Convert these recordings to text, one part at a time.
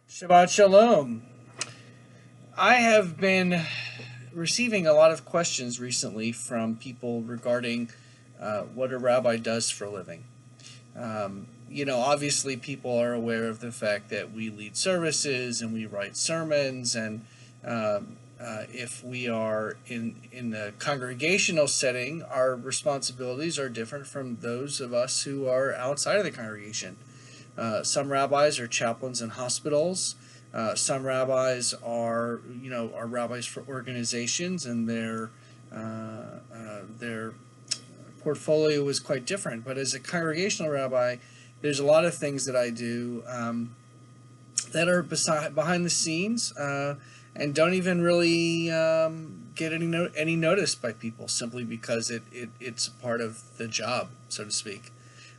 Shabbat Shalom. I have been receiving a lot of questions recently from people regarding what a rabbi does for a living. Obviously, people are aware of the fact that we lead services and we write sermons, and if we are in the congregational setting, our responsibilities are different from those of us who are outside of the congregation. Some rabbis are chaplains in hospitals. Some rabbis are rabbis for organizations, and their portfolio is quite different. But as a congregational rabbi, there's a lot of things that I do that are behind the scenes and don't even really get any notice by people, simply because it's a part of the job, so to speak.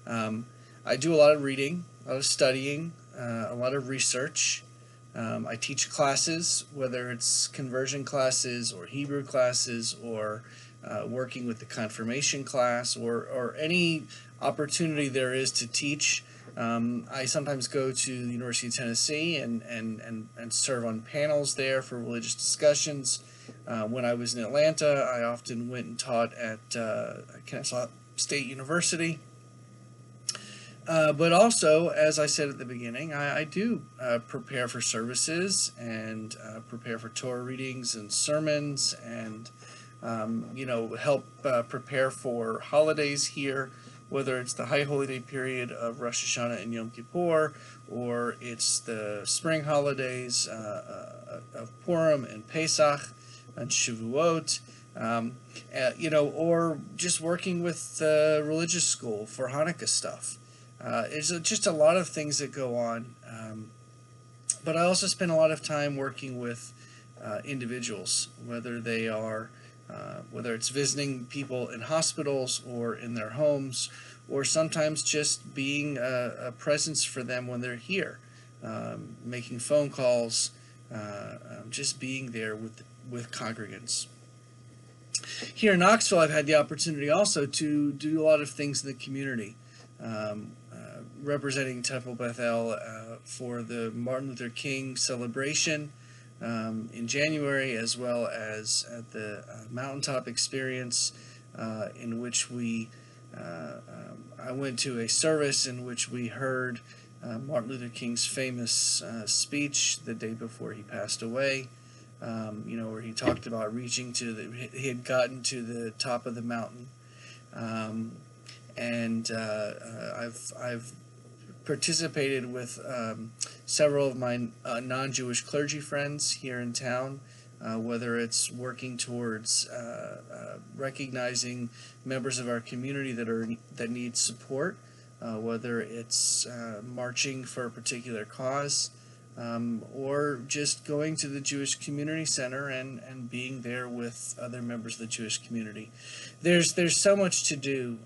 I do a lot of reading, a lot of studying, a lot of research. I teach classes, whether it's conversion classes or Hebrew classes or working with the confirmation class or any opportunity there is to teach. I sometimes go to the University of Tennessee and serve on panels there for religious discussions. When I was in Atlanta, I often went and taught at Kennesaw State University. But also, as I said at the beginning, I do prepare for services and prepare for Torah readings and sermons and, help prepare for holidays here, whether it's the High Holy Day period of Rosh Hashanah and Yom Kippur, or it's the spring holidays of Purim and Pesach and Shavuot. Or just working with the religious school for Hanukkah stuff. There's just a lot of things that go on, but I also spend a lot of time working with individuals, whether it's visiting people in hospitals or in their homes, or sometimes just being a presence for them when they're here, making phone calls, just being there with congregants. Here in Knoxville, I've had the opportunity also to do a lot of things in the community. Representing Temple Bethel for the Martin Luther King celebration in January, as well as at the Mountaintop Experience, in which I went to a service in which we heard Martin Luther King's famous speech the day before he passed away. Where he talked about he had gotten to the top of the mountain. I've participated with several of my non-Jewish clergy friends here in town, whether it's working towards recognizing members of our community that need support, whether it's marching for a particular cause, or just going to the Jewish Community Center and being there with other members of the Jewish community. There's so much to do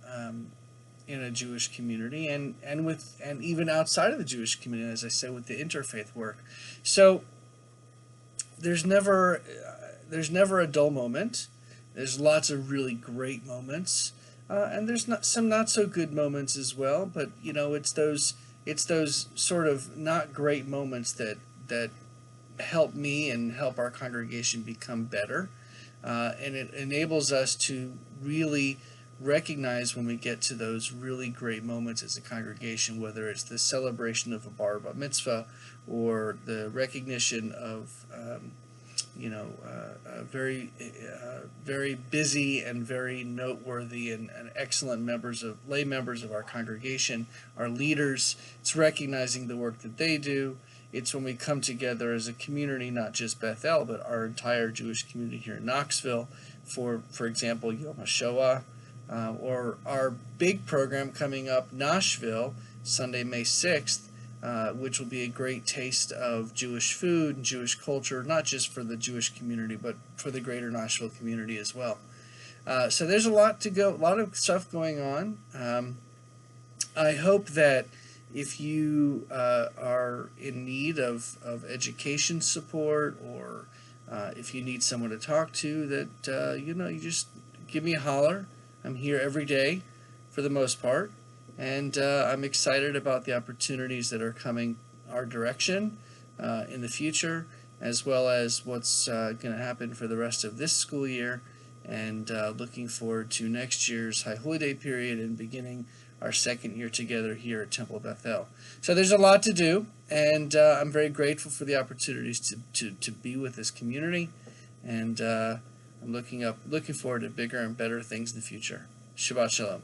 in a Jewish community, and even outside of the Jewish community, as I said, with the interfaith work. So there's never a dull moment. There's lots of really great moments, and there's some not so good moments as well. But it's those sort of not great moments that help me and help our congregation become better, and it enables us to really recognize when we get to those really great moments as a congregation, whether it's the celebration of a bar mitzvah or the recognition of very busy and very noteworthy and excellent lay members of our congregation, our leaders. It's recognizing the work that they do. It's when we come together as a community, not just Bethel, but our entire Jewish community here in Knoxville, for example, Yom HaShoah, or our big program coming up, Nashville, Sunday, May 6th, which will be a great taste of Jewish food and Jewish culture, not just for the Jewish community, but for the greater Nashville community as well. So there's a lot of stuff going on. I hope that if you are in need of education support, or if you need someone to talk to, that you just give me a holler. I'm here every day for the most part, and I'm excited about the opportunities that are coming our direction. in the future, as well as what's going to happen for the rest of this school year, and looking forward to next year's High Holy Day period and beginning our second year together here at Temple Bethel. So there's a lot to do, and I'm very grateful for the opportunities to be with this community, and I'm looking forward to bigger and better things in the future. Shabbat Shalom.